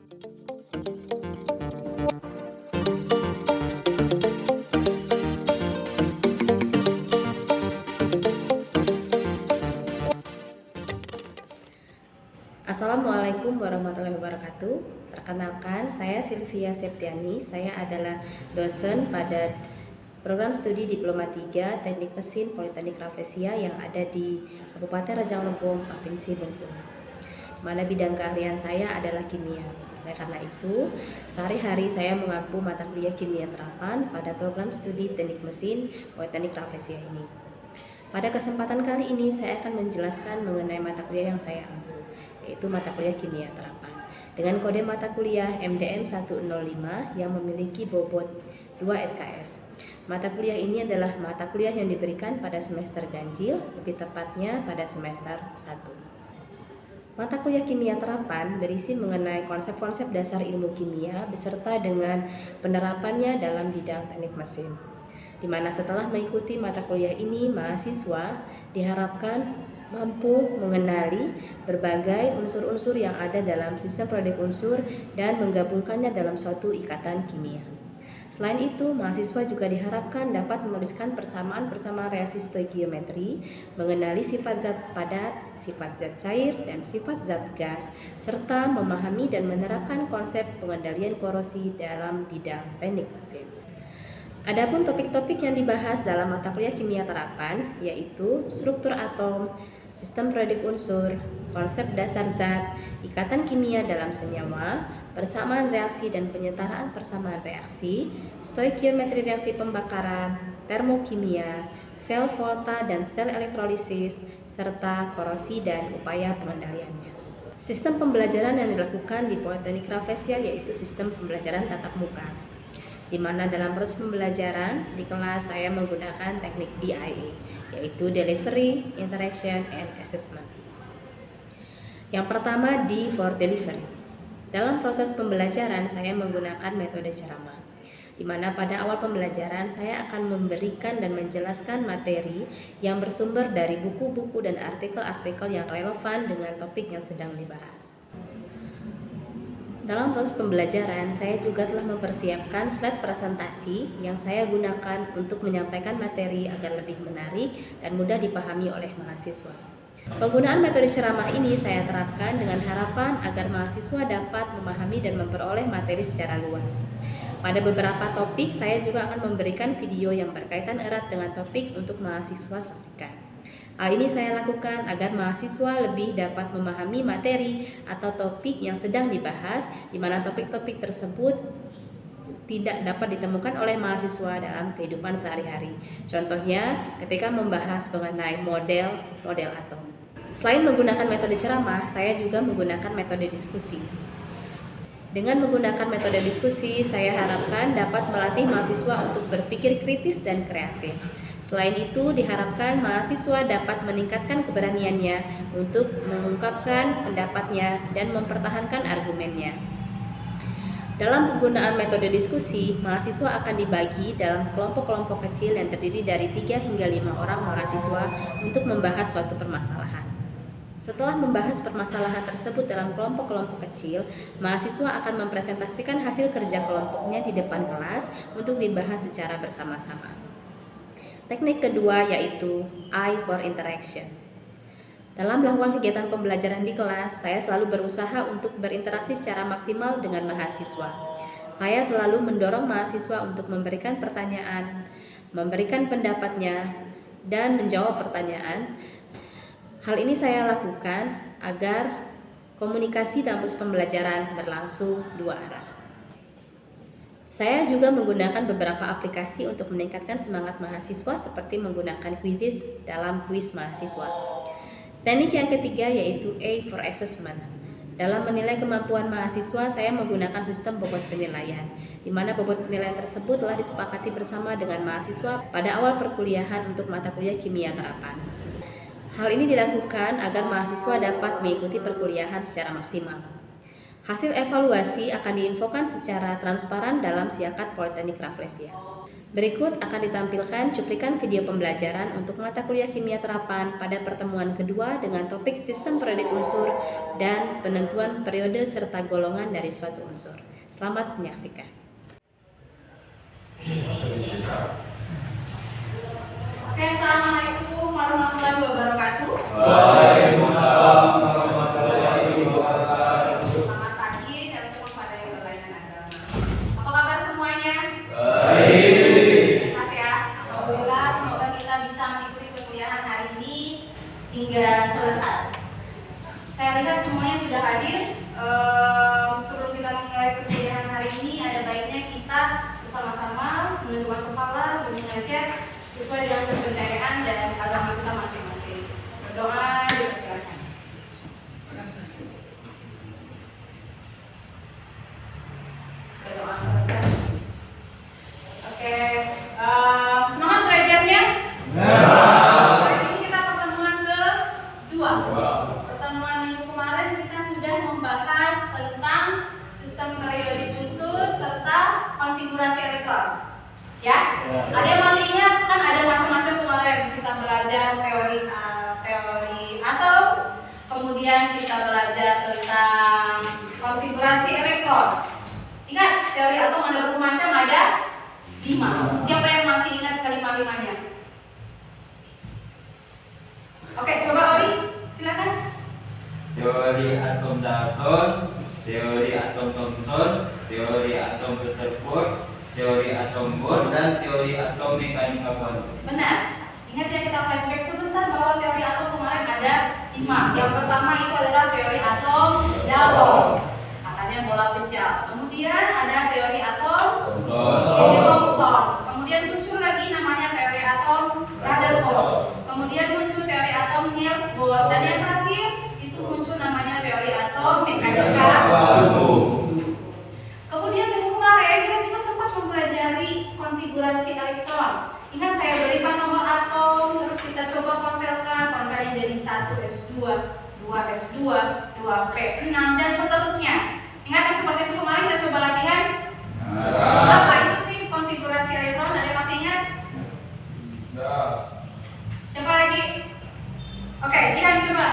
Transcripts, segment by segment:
Assalamualaikum warahmatullahi wabarakatuh. Perkenalkan, saya Sylvia Septiani. Saya adalah dosen pada program studi Diploma 3 Teknik Mesin Politeknik Rafflesia yang ada di Kabupaten Rejang Lebong, Provinsi Bengkulu. Mana bidang keahlian saya adalah kimia. Oleh karena itu, sehari-hari saya mengampu mata kuliah kimia terapan pada program studi Teknik Mesin Politeknik Rafflesia ini. Pada kesempatan kali ini saya akan menjelaskan mengenai mata kuliah yang saya ambil, yaitu mata kuliah kimia terapan dengan kode mata kuliah MDM 105 yang memiliki bobot 2 SKS. Mata kuliah ini adalah mata kuliah yang diberikan pada semester ganjil, lebih tepatnya pada semester 1. Mata kuliah kimia terapan berisi mengenai konsep-konsep dasar ilmu kimia beserta dengan penerapannya dalam bidang teknik mesin, di mana setelah mengikuti mata kuliah ini, mahasiswa diharapkan mampu mengenali berbagai unsur-unsur yang ada dalam sistem produk unsur dan menggabungkannya dalam suatu ikatan kimia. Selain itu, mahasiswa juga diharapkan dapat menuliskan persamaan-persamaan reaksi stoikiometri, mengenali sifat zat padat, sifat zat cair, dan sifat zat gas, serta memahami dan menerapkan konsep pengendalian korosi dalam bidang teknik mesin. Adapun topik-topik yang dibahas dalam mata kuliah kimia terapan yaitu struktur atom, sistem produk unsur, konsep dasar zat, ikatan kimia dalam senyawa, persamaan reaksi dan penyetaraan persamaan reaksi, stoikiometri reaksi pembakaran, termokimia, sel volta dan sel elektrolisis, serta korosi dan upaya pengendaliannya. Sistem pembelajaran yang dilakukan di Politeknik Rafflesia yaitu sistem pembelajaran tatap muka, di mana dalam proses pembelajaran di kelas saya menggunakan teknik DIA, yaitu Delivery, Interaction, and Assessment. Yang pertama, D for Delivery. Dalam proses pembelajaran saya menggunakan metode ceramah, di mana pada awal pembelajaran saya akan memberikan dan menjelaskan materi yang bersumber dari buku-buku dan artikel-artikel yang relevan dengan topik yang sedang dibahas. Dalam proses pembelajaran, saya juga telah mempersiapkan slide presentasi yang saya gunakan untuk menyampaikan materi agar lebih menarik dan mudah dipahami oleh mahasiswa. Penggunaan metode ceramah ini saya terapkan dengan harapan agar mahasiswa dapat memahami dan memperoleh materi secara luas. Pada beberapa topik, saya juga akan memberikan video yang berkaitan erat dengan topik untuk mahasiswa saksikan. Hal ini saya lakukan agar mahasiswa lebih dapat memahami materi atau topik yang sedang dibahas, di mana topik-topik tersebut tidak dapat ditemukan oleh mahasiswa dalam kehidupan sehari-hari. Contohnya, ketika membahas mengenai model atom. Selain menggunakan metode ceramah, saya juga menggunakan metode diskusi. Dengan menggunakan metode diskusi, saya harapkan dapat melatih mahasiswa untuk berpikir kritis dan kreatif. Selain itu, diharapkan mahasiswa dapat meningkatkan keberaniannya untuk mengungkapkan pendapatnya dan mempertahankan argumennya. Dalam penggunaan metode diskusi, mahasiswa akan dibagi dalam kelompok-kelompok kecil yang terdiri dari 3 hingga 5 orang mahasiswa untuk membahas suatu permasalahan. Setelah membahas permasalahan tersebut dalam kelompok-kelompok kecil, mahasiswa akan mempresentasikan hasil kerja kelompoknya di depan kelas untuk dibahas secara bersama-sama. Teknik kedua yaitu I for Interaction. Dalam melakukan kegiatan pembelajaran di kelas, saya selalu berusaha untuk berinteraksi secara maksimal dengan mahasiswa. Saya selalu mendorong mahasiswa untuk memberikan pertanyaan, memberikan pendapatnya, dan menjawab pertanyaan. Hal ini saya lakukan agar komunikasi dalam proses pembelajaran berlangsung dua arah. Saya juga menggunakan beberapa aplikasi untuk meningkatkan semangat mahasiswa seperti menggunakan quizzes dalam kuis mahasiswa. Teknik yang ketiga yaitu A for Assessment. Dalam menilai kemampuan mahasiswa, saya menggunakan sistem bobot penilaian, di mana bobot penilaian tersebut telah disepakati bersama dengan mahasiswa pada awal perkuliahan untuk mata kuliah kimia terapan. Hal ini dilakukan agar mahasiswa dapat mengikuti perkuliahan secara maksimal. Hasil evaluasi akan diinfokan secara transparan dalam Siakat Politeknik Rafflesia. Berikut akan ditampilkan cuplikan video pembelajaran untuk mata kuliah kimia terapan pada pertemuan kedua dengan topik sistem periodik unsur dan penentuan periode serta golongan dari suatu unsur. Selamat menyaksikan. Oke, assalamualaikum warahmatullahi wabarakatuh. Waalaikumsalam warahmatullahi wabarakatuh. Selamat pagi, saya ucapkan kepada yang berlainan agama. Apa kabar semuanya? Baik. Sehat ya? Alhamdulillah, semoga kita bisa mengikuti perkuliahan hari ini hingga selesai. Saya lihat semuanya sudah hadir. Sebelum kita memulai perkuliahan hari ini, ada baiknya kita bersama-sama menundukkan kepala dan mengajak sesuai dengan kepercayaan dan agama kita masing-masing. Berdoa, dipersilakan. Berdoa selesai. Oke, semangat belajarnya. Hari ini kita pertemuan kedua. Pertemuan minggu kemarin kita sudah membahas tentang sistem periodik unsur serta konfigurasi elektron. Ya, ada yang masih ingat kan ada macam-macam kemarin kita belajar teori atom, kemudian kita belajar tentang konfigurasi elektron. Ingat teori atom ada berapa macam? Ada 5. Siapa yang masih ingat kelima-limanya? Oke, coba Ori, silakan. Teori atom Dalton, teori atom Thomson, teori atom Rutherford, teori atom Bohr, dan teori atom mekanika kuantum. Benar. Ingat ya, kita flashback sebentar bahwa teori atom kemarin ada 5. Yang pertama itu adalah teori atom Dalton, katanya bola pecah. Kemudian ada teori atom Thomson. Kemudian muncul lagi namanya teori atom Rutherford. Kemudian muncul teori atom Niels Bohr. Dan yang terakhir itu muncul namanya teori atom mekanika kuantum. Kemudian minggu kemarin kita juga sempat mempelajari konfigurasi elektron. Ingat saya berikan nomor atom, terus kita coba konverkan, konvernya jadi 1s2, 2s2, 2p6 dan seterusnya. Ingat yang seperti itu kemarin kita coba latihan? Apa itu sih konfigurasi elektron? Ada yang masih ingat? Siapa lagi? Oke, Jihan coba.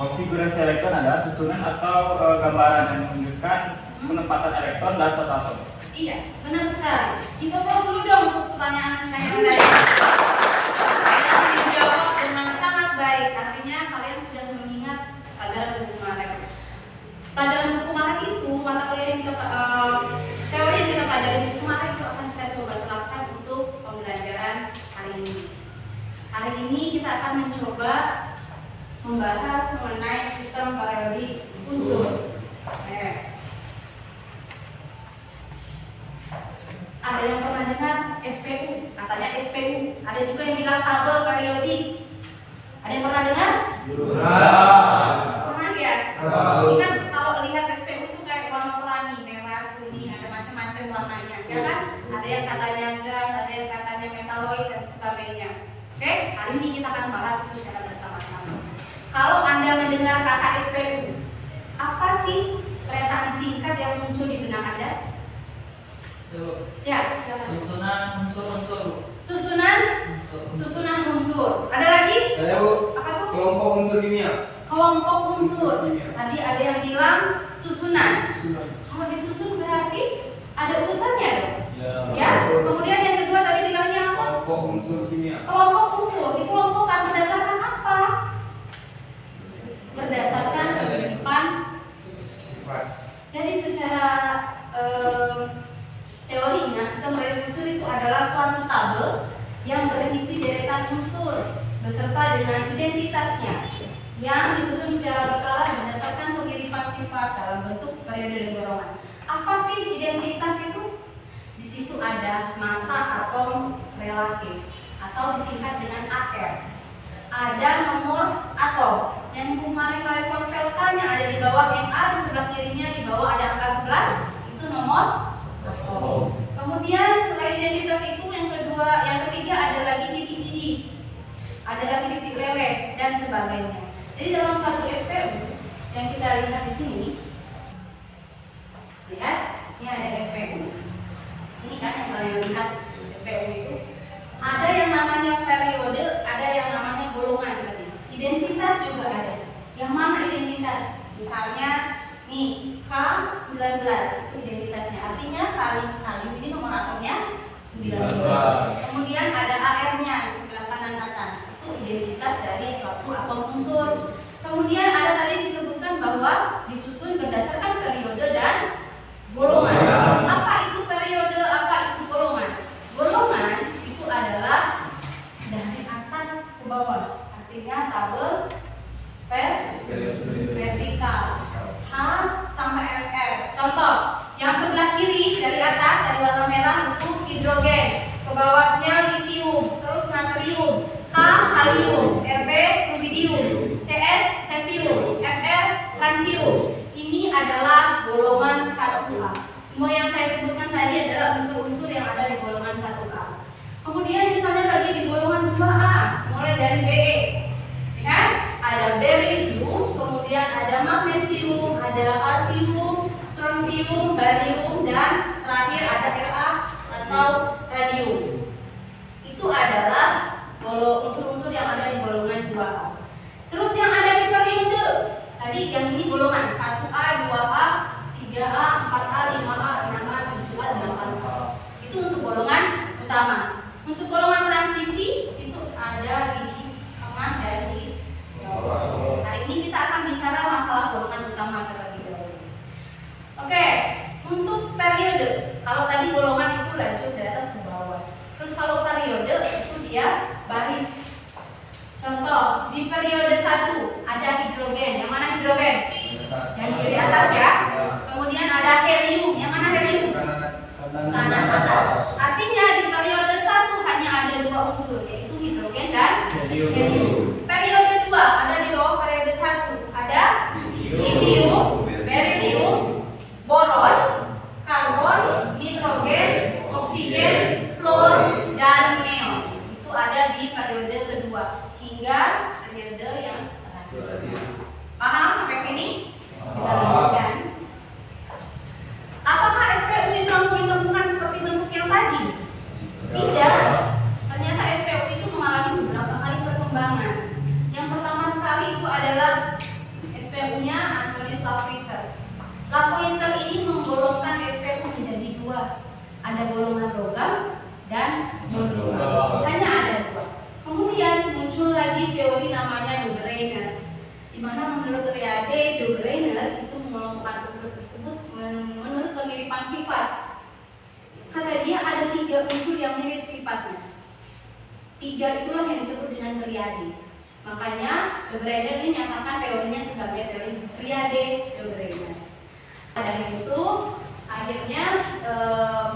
Konfigurasi elektron adalah susunan atau gambaran yang menunjukkan penempatan elektron dalam satu atom. Iya, benar sekali. Difokus dulu dong untuk pertanyaan-pertanyaan tadi. Kalian dijawab dengan sangat baik. Artinya kalian sudah mengingat pelajaran minggu kemarin. Pelajaran minggu kemarin itu mata kuliah yang kita teori yang kita pelajari minggu kemarin itu akan kita coba terapkan untuk pembelajaran hari ini. Hari ini kita akan mencoba membahas mengenai sistem periodik unsur. Ada yang pernah dengar SPU, katanya SPU. Ada juga yang bilang tabel periodik. Ada yang pernah dengar? Pernah ya? Ingat kalau lihat SPU itu kayak warna pelangi, merah, kuning, ada macam-macam warnanya, ya kan? Ada yang katanya gas, ada yang katanya metaloid dan sebagainya. Oke, hari ini kita akan bahas itu secara bersama-sama. Kalau Anda mendengar kata SPU, apa sih pernyataan singkat yang muncul di benak Anda? Ya, Susunan unsur-unsur. Susunan unsur. Ada lagi? Saya Bu. Apa tuh? Kelompok unsur kimia. Kelompok unsur. Tadi ada yang bilang susunan. Kalau disusun berarti ada urutannya dong. Ya. Kemudian yang kedua tadi bilangnya apa? Kelompok unsur kimia. Kelompok unsur dikelompokkan berdasarkan apa? Berdasarkan kehidupan Sifat. Jadi secara teorinya sistem periodik unsur itu adalah suatu tabel yang berisi deretan unsur beserta dengan identitasnya yang disusun secara berkala berdasarkan kemiripan sifat dalam bentuk periode dan golongan. Apa sih identitas itu? Di situ ada massa atom relatif atau disingkat dengan AR. Ada nomor atom yang kemarin kalian konverkan yang ada di bawah NA, di sebelah kirinya di bawah ada angka 11, itu nomor atom. Kemudian selain identitas itu yang ketiga ada lagi titik-titik, ada lagi titik lele dan sebagainya. Jadi dalam satu SPU yang kita lihat di sini Ini ada SPU. Ini kan yang kalian lihat SPU itu. Ada yang namanya periode, ada yang namanya golongan tadi. Identitas juga ada. Yang mana identitas? Misalnya nih K19 itu identitasnya. Artinya kalium ini nomor atomnya 19. Kemudian ada AR-nya di sebelah kanan atas. Itu identitas dari suatu atom unsur. Kemudian ada tadi disebutkan bahwa disusun berdasarkan periode dan golongan. Apa itu periode? Apa itu golongan? Golongan itu adalah dari atas ke bawah. Artinya tabel vertikal. H sampai FR. Contoh, yang sebelah kiri dari atas dari warna merah itu hidrogen, ke bawahnya litium, terus natrium, K kalium, Rb rubidium, CS cesium, Fr fransium. Ini adalah golongan 1A. Semua yang saya sebutkan tadi adalah unsur-unsur yang ada di golongan 1A. Kemudian misalnya lagi di golongan 2A, mulai dari Be, ya kan? Ada beryllium, kemudian ada magnesium, ada kalsium, strontium, barium, dan terakhir ada Ra atau radium. Itu adalah unsur-unsur yang ada di golongan 2A. Terus yang ada di periode, tadi yang ini golongan 1A, 2A, 3A, 4A, 5A, 6A, 7A, 8A. Itu untuk golongan utama. Untuk golongan transisi itu ada di tengah dan di bawah. Hari ini kita akan bicara masalah golongan utama terlebih dahulu. Oke, untuk periode, kalau tadi golongan itu lanjut dari atas ke bawah. Terus kalau periode itu dia baris. Contoh, di periode 1 ada hidrogen. Yang mana hidrogen? Yang kiri atas ya. Kemudian ada helium. Yang mana helium? Kanan atas. Artinya di periode 1 hanya ada 2 unsur, yaitu hidrogen dan helium. Periode 2 ada di bawah periode 1. Ada litium, beryllium, boron, karbon, nitrogen, oksigen, fluor, dan neon. Itu ada di periode kedua hingga periode yang terakhir. Paham sampai sini? Kita lanjutkan. Apakah SPU itu langsung ditemukan seperti bentuk yang tadi? Tidak. Ternyata SPU itu mengalami beberapa kali perkembangan. Yang pertama sekali itu adalah SPU-nya Antonius Lavoisier. Lavoisier ini menggolongkan SPU menjadi 2. Ada golongan logam dan non-logam. Hanya ada 2. Kemudian muncul lagi teori namanya de Bruijner, di mana menurut Riade de Bruijner itu mengelompokkan unsur tersebut menurut kemiripan sifat. Kata dia ada 3 unsur yang mirip sifatnya. 3 itulah yang disebut dengan triade. Makanya de Bruijner ini menyatakan teorinya sebagai teori triade de Bruijner. Dari itu akhirnya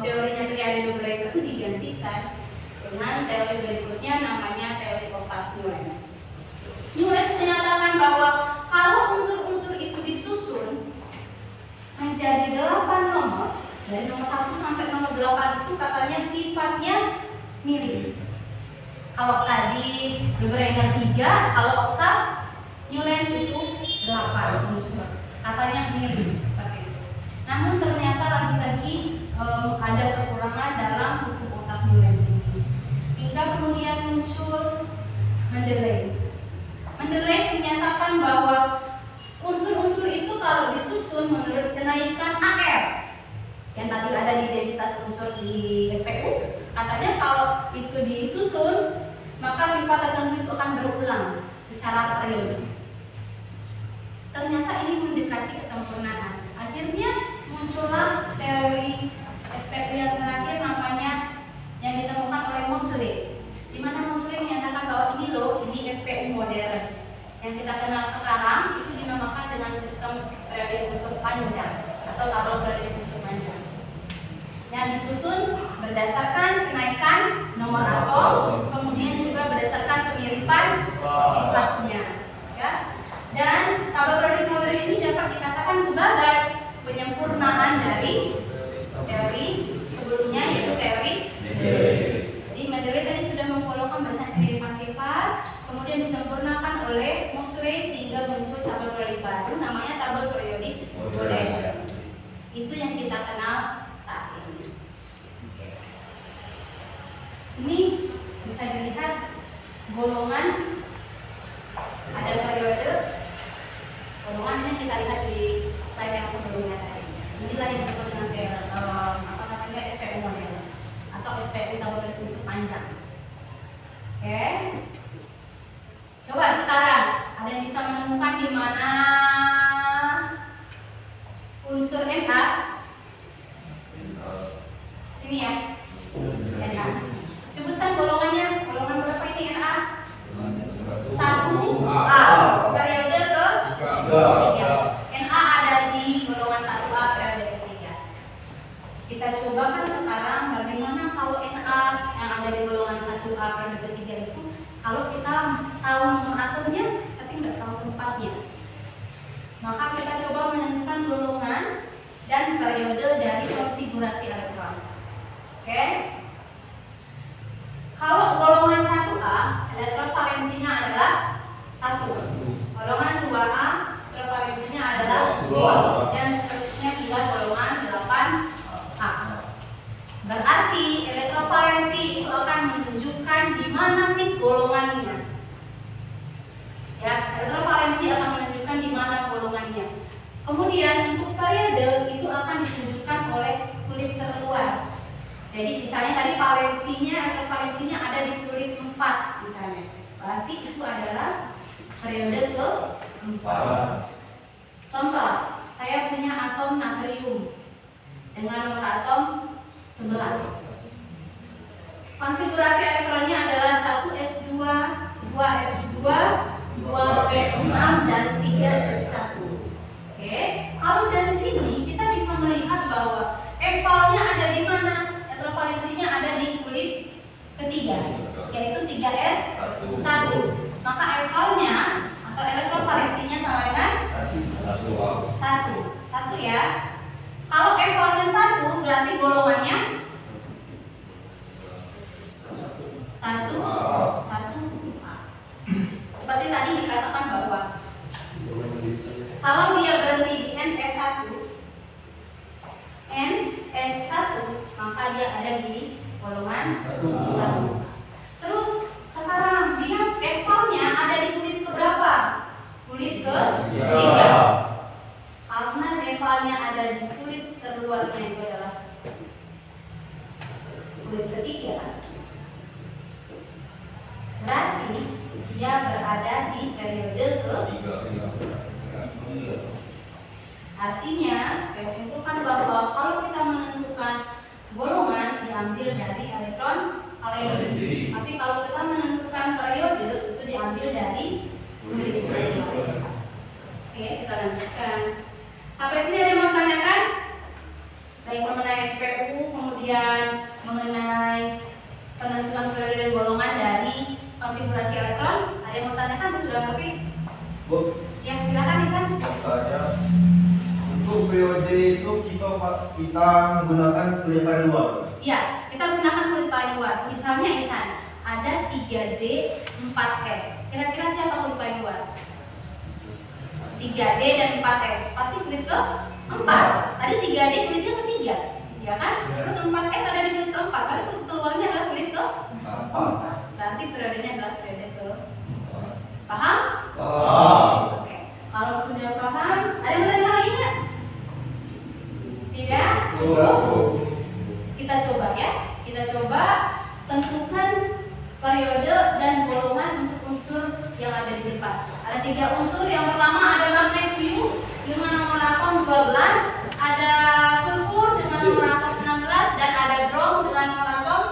teorinya triade de Bruijner itu digantikan dengan teori berikutnya namanya teori Octav-Newlands. Newlands menyatakan bahwa kalau unsur-unsur itu disusun menjadi 8 nomor, dari nomor 1 sampai nomor 8 itu katanya sifatnya mirip. Kalau tadi de Bruijner 3, kalau Octav-Newlands itu 8 unsur, katanya mirip seperti itu. Namun ternyata lagi-lagi ada kekurangan dalam buku Octav-Newlands ini. Hingga kemudian muncul Mendeleev. Mendeleev menyatakan bahwa unsur-unsur itu kalau disusun menurut kenaikan AR yang tadi ada di identitas unsur di SPU, katanya kalau itu disusun maka sifat tertentu itu akan berulang secara periode. Ternyata ini mendekati kesempurnaan. Akhirnya muncullah teori SPU yang terakhir namanya yang ditemukan oleh Moseley, di mana Moseley menyatakan bahwa ini loh, ini SPU modern yang kita kenal sekarang itu dinamakan dengan sistem periode unsur panjang atau tabel periode unsur panjang yang disusun berdasarkan kenaikan nomor atom, kemudian juga berdasarkan kemiripan sifatnya, ya. Dan tabel periode modern ini dapat dikatakan sebagai penyempurnaan dari teori sebelumnya, yaitu teori Mendeleev. Jadi Mendeleev tadi sudah menggolongkan banyak kemiripan sifat, kemudian disempurnakan oleh Moseley sehingga muncul tabel periodik baru namanya tabel periodik modern. Itu yang kita kenal Ini bisa dilihat golongan, ada periode golongan. Ini kita lihat di slide yang sebelumnya tadi. Inilah yang disebut dengan SPU model atau SPU tabel unsur panjang. Oke. Coba sekarang ada yang bisa menemukan di mana unsur Na? Sini ya. Na. Sebutkan golongannya. Golongan berapa ini Na? 1A. Periode ke-3. Na ada di golongan 1A periode ketiga. Kita coba kan sekarang bagaimana kalau Na yang ada di golongan 1A periode ketiga itu, kalau kita tahu nomor atomnya tapi nggak tahu tempatnya, maka kita coba menentukan golongan dan periode dari konfigurasi elektron. Oke? Kalau golongan 1A, elektron valensinya adalah 1. Golongan 2A, elektron valensinya adalah 2. Dan seterusnya hingga golongan 8A. Berarti elektron valensi itu akan menunjukkan di mana sih golongannya. Ya, elektron valensi akan menunjukkan di mana golongannya. Kemudian untuk periode itu akan ditunjukkan oleh kulit terluar. Jadi misalnya tadi elektron valensinya ada di kulit 4 misalnya. Berarti itu adalah periode ke-4. Contoh, saya punya atom natrium dengan nomor atom 11. Konfigurasi elektronnya adalah 1s2, 2s2, 2p6 dan 3s1. Oke, kalau dari sini kita bisa melihat bahwa evalnya ada di mana? Elektron valensinya ada di kulit ketiga, yaitu 3s1. Maka evalnya atau elektron valensinya sama dengan 1. 1 ya. Kalau evalnya 1 berarti golongannya 1. Seperti tadi dikatakan bahwa kalau dia berhenti di NS1, maka dia ada di golongan 1. Terus sekarang dia evalnya ada di kulit keberapa? Kulit ke-3. Karena evalnya ada di kulit terluarnya itu adalah kulit ketiga, berarti dia berada di periode ke-3. Artinya, saya simpulkan bahwa kalau kita menentukan golongan diambil dari elektron valensi. Tapi kalau kita menentukan periode itu diambil dari kulit. Oke, kita lanjutkan. Sampai sini ada yang mau tanyakan? Baik mengenai SPU, kemudian mengenai penentuan periode dan golongan dari konfigurasi elektron. Ada yang mau tanyakan? Sudah ngerti? Bu, Ya, silakan Isan. untuk periode itu kita menggunakan kulit paling luar. Ya, kita gunakan kulit paling luar. Misalnya Isan, ada 3D 4S. Kira-kira siapa kulit paling luar? 3D dan 4S. Pasti kulit ke-4. Tadi 3D kulitnya ke-3, ya kan? Terus 4S ada di kulit ke-4. Tadi kulit keluarnya adalah kulit ke-4. Berarti periodenya adalah periode ke-4. Paham? Oke. Kalau sudah paham, ada yang bertanya lagi nggak? Tidak? Cukup? Kita coba ya. Kita coba tentukan periode dan golongan untuk unsur yang ada di depan. Ada 3 unsur. Yang pertama ada magnesium dengan nomor atom 12, ada sulfur dengan nomor atom 16, dan ada brom dengan nomor atom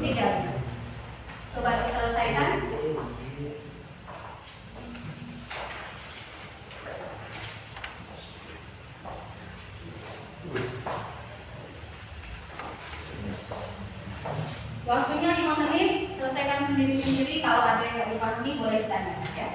3. Coba diselesaikan. Waktunya 5 menit, selesaikan sendiri-sendiri. Kalau ada yang nggak dipahami boleh ditanya ya.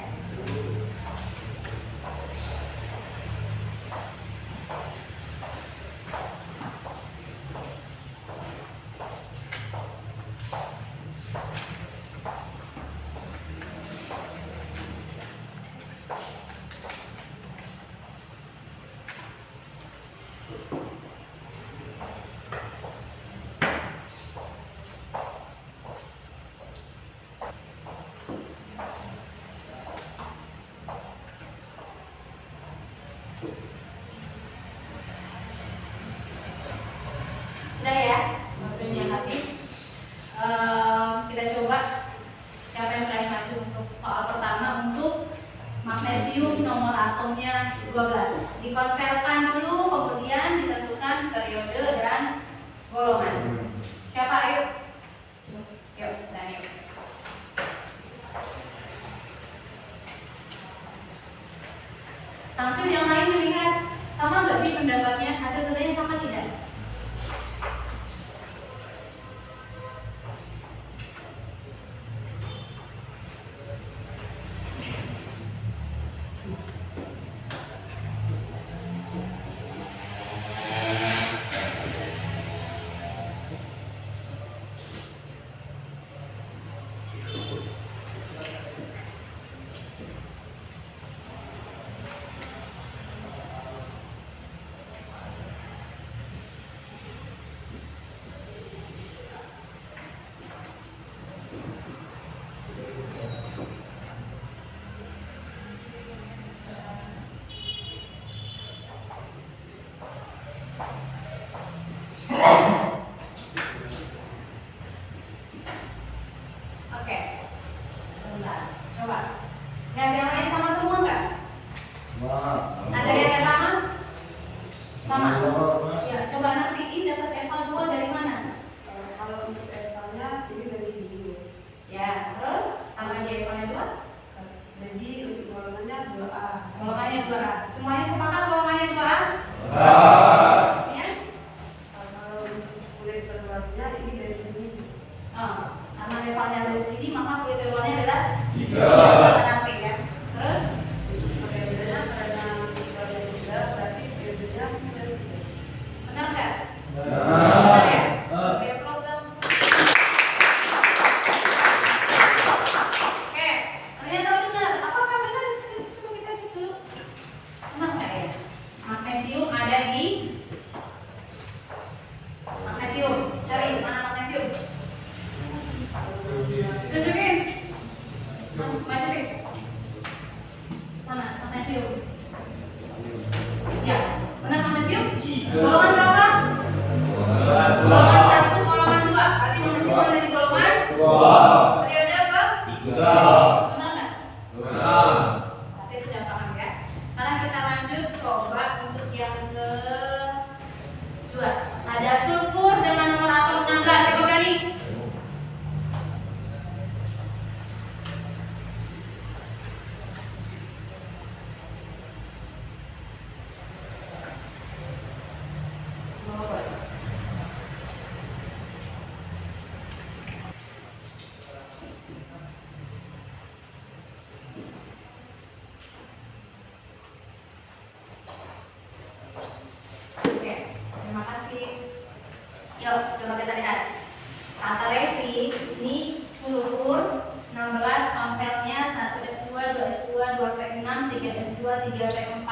Sudah ya, waktunya habis. Kita coba siapa yang berani maju untuk soal pertama untuk magnesium nomor atomnya 12. Dikonvertkan dulu, kemudian ditentukan periode dan golongan. Siapa? Ayo. Yuk, dan yuk. Tampil yang lain melihat sama nggak sih pendapatnya? Hasil kerjanya sama tidak? Oke, bentar, coba. Yang lain sama semua nggak? Ada yang nggak sama? Sama. Ya, coba nanti ini dapat eval 2 dari mana? Kalau untuk evalnya jadi dari sini dulu. Ya, terus tambah di evalnya 2. Jadi untuk golongannya 2A. Golongannya 2A. Semuanya sepakat golongannya 2A? Ya? Kalau untuk kulit terbarunya ini dari sini. Oh, karena evalnya dari sini maka kulit evalnya adalah 3. nanti ya. Terus Periodenya karena periode 3 berarti periodenya dari 3. benar nggak? Benar ya? Oke, terus dong. Oke, ternyata benar. Apakah benar? Coba kita cek dulu. Benar nggak ya? Magnesium ada di magnesium. Cari mana magnesium? Tunjukin. Masukin. Mana magnesium? Ya, benar magnesium? Golongan berapa? Golongan 1, golongan 2. Berarti magnesium ada di golongan periode ke? Benar nggak? Berarti sudah paham ya. Sekarang kita lanjut coba untuk yang kedua. Ada sulfur dengan nomor atom 16. Siapa berani? Oke, terima kasih. Yuk, coba kita lihat. Kata Levi, ini sulfur 16 pamfletnya 1S2, 2S2, 2V6, 3S2, 3V4.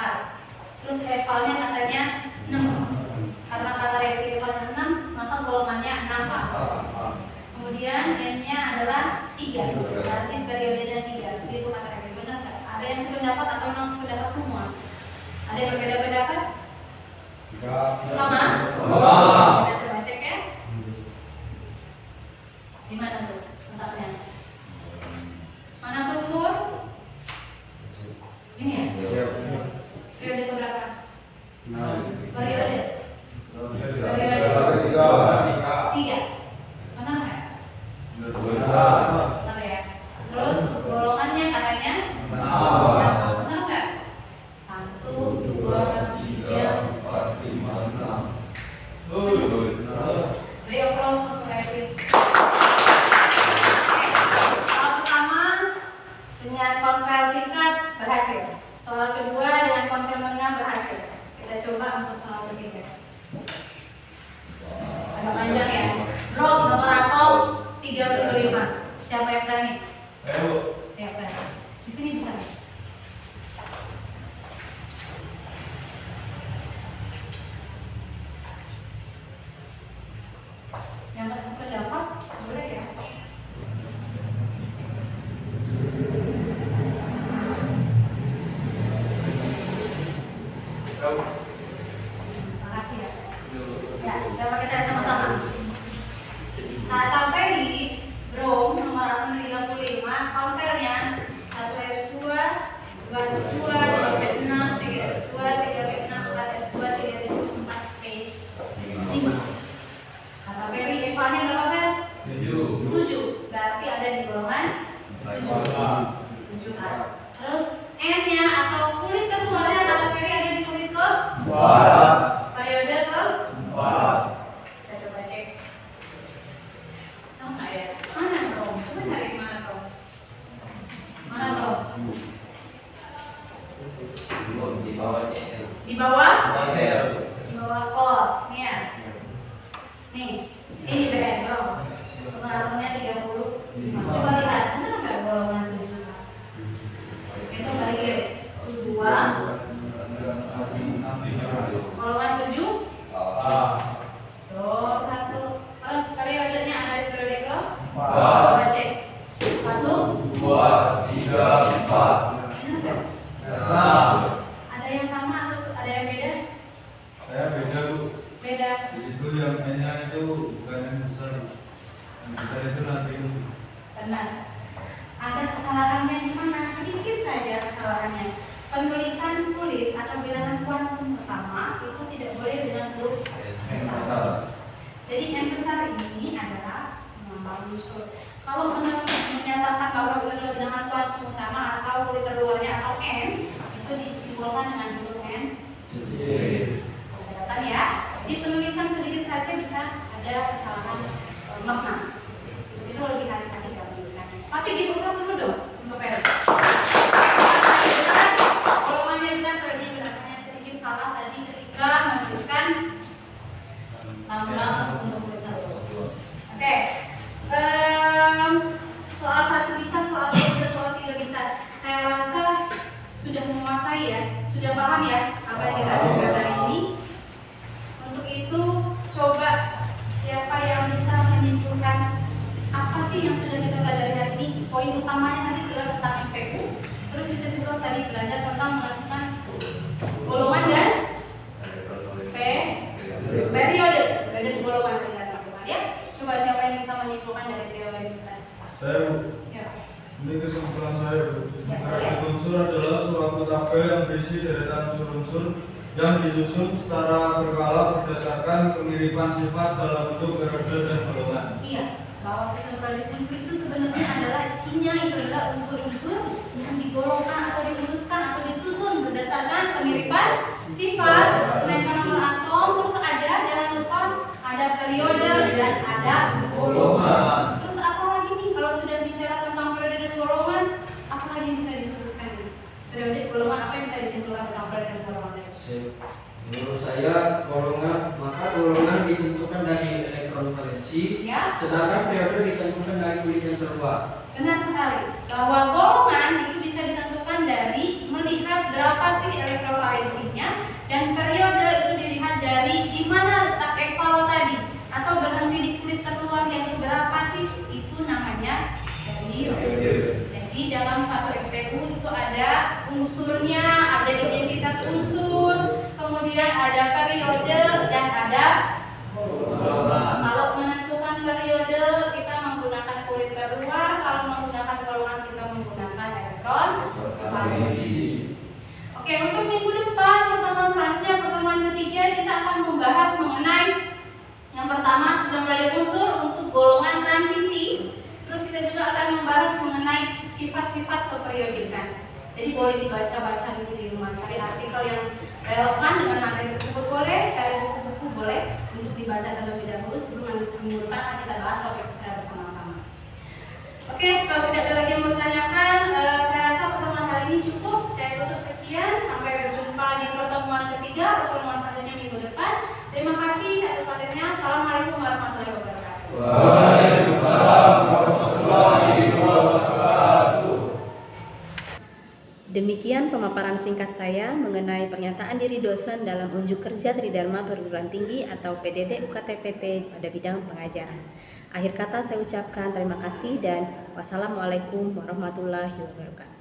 Terus evalnya katanya 6. Karena kata Levi evalnya 6, maka golongannya 6A. Kemudian M-nya adalah 3. Berarti periodenya 3. Itu kata Levi, benar nggak? Ada yang sependapat atau memang sependapat semua? Ada yang berbeda pendapat? Sama? Kita coba cek ya. Di mana tuh letaknya? Mana sulfur? Ini ya? Periode keberapa? Periode? Periode 3. Benar nggak? Benar ya. Terus golongannya katanya? Benar nggak? 1, 2, 3. Beri aplaus untuk Levi. Soal pertama dengan konvel singkat berhasil. Soal kedua dengan konvel menengah berhasil. Kita coba untuk soal ketiga. Agak panjang ya. Drop nomor atom 35. Siapa yang berani? Ya, berani. Di sini bisa. Yang tak sependapat boleh ya. Makasih ya. Ya, coba kita sama-sama. Kata Ferry, Bro, nomor atom 35, konvernya 1S2, 2S2, 2P6, 3S2, 3P6, 4S2, 3S2, 4P 5. Kata Ferry, Evanya berapa, Fer? 7. Berarti ada di golongan 7 kan. Terus N-nya atau kulit terluarnya kata Ferry ada di kulit ke? Periode ke? Kita coba cek. Tahu nggak ya? Mana Bro? Coba cari mana Bro? Mana Bro? Di bawah CL. Di bawah? CL. Di bawah plot. Nih ya. Nih. Ini BN Bro. Nomor atomnya 35. Coba lihat. Benar nggak golongan 7? Itu balik 2. Golongan 7. Tuh, 1. Terus periodenya ada di periode ke? Coba cek. 1, 2, 3, 4. ada yang sama atau ada yang beda? Saya beda Bu. Beda. Itu yang N-nya itu bukan yang besar. Yang besar itu natrium. Benar. Ada kesalahannya di mana? Sedikit saja kesalahannya. Penulisan kulit atau bilangan kuantum pertama itu tidak boleh dengan huruf besar. Jadi N besar ini adalah menambah unsur. Kalau menyatakan bahwa itu adalah bilangan kuantum utama atau kulit terluarnya atau N, itu disimbolkan dengan huruf N. Catatan ya. Di penulisan sedikit saja bisa ada kesalahan makna. Itu lebih hati-hati dalam menuliskan. Tapi diulas dulu dong untuk N. Golongannya benar, tadi beratnya sedikit salah tadi ketika menuliskan lambang untuk kulit terluar. Oke. Soal 1 bisa, soal 2 bisa, soal 3 bisa. Saya rasa sudah menguasai ya, sudah paham ya apa yang kita belajar hari ini. Untuk itu coba siapa yang bisa menyimpulkan apa sih yang sudah kita pelajari hari ini. Poin utamanya tadi adalah tentang SPU. Terus kita juga tadi belajar tentang melakukan golongan dan periode golongan teman-teman ya. Coba siapa yang bisa menyimpulkan dari teori kita? Saya Bu. Ya. Ini kesimpulan saya Bu. Ya, Kredit unsur adalah suatu tabel yang berisi deretan unsur-unsur yang disusun secara berkala berdasarkan kemiripan sifat dalam bentuk periode dan golongan. Iya, bahwa susunan kredit unsur itu sebenarnya adalah isinya itu adalah unsur-unsur yang digolongkan atau diurutkan atau disusun berdasarkan kemiripan sifat, kenaikan nomor atom, terus ada jangan lupa ada periode dan ada golongan. Terus apa lagi nih kalau sudah bicara tentang periode dan golongan, apa lagi yang bisa disebutkan nih? Periode golongan apa yang bisa disimpulkan tentang periode dan golongan? Menurut saya golongan ditentukan dari elektron valensi, Ya. sedangkan periode ditentukan dari kulit yang terluar. Benar sekali, bahwa golongan itu bisa ditentukan dari melihat berapa sih elektrovalensinya, dan periode itu dilihat dari di mana letak ekval tadi atau berhenti di kulit terluar yang berapa sih, itu namanya periode. Jadi dalam satu SPU itu ada unsurnya, ada identitas unsur, kemudian ada periode dan ada golongan. Kalau menentukan periode kita menggunakan kulit terluar, kalau menggunakan golongan kita menggunakan elektron valensi. Oke, untuk minggu depan pertemuan selanjutnya, pertemuan ketiga kita akan membahas mengenai yang pertama sejumlah unsur untuk golongan transisi. Terus kita juga akan membahas mengenai sifat-sifat keperiodikan. Jadi boleh dibaca-baca dulu di rumah, cari artikel yang relevan dengan materi tersebut boleh, cari buku-buku boleh untuk dibaca terlebih dahulu sebelum nanti minggu depan akan kita bahas topik secara bersama-sama. Oke, kalau tidak ada lagi yang mau ditanyakan, saya rasa pertemuan hari ini cukup. Saya tutup sekian, sampai berjumpa di pertemuan ketiga, pertemuan selanjutnya minggu depan. Terima kasih atas perhatiannya. Assalamualaikum warahmatullahi wabarakatuh. Waalaikumsalam warahmatullahi wabarakatuh. Demikian pemaparan singkat saya mengenai pernyataan diri dosen dalam unjuk kerja Tridharma Perguruan Tinggi atau PDD UKT-PT pada bidang pengajaran. Akhir kata saya ucapkan terima kasih dan wassalamualaikum warahmatullahi wabarakatuh.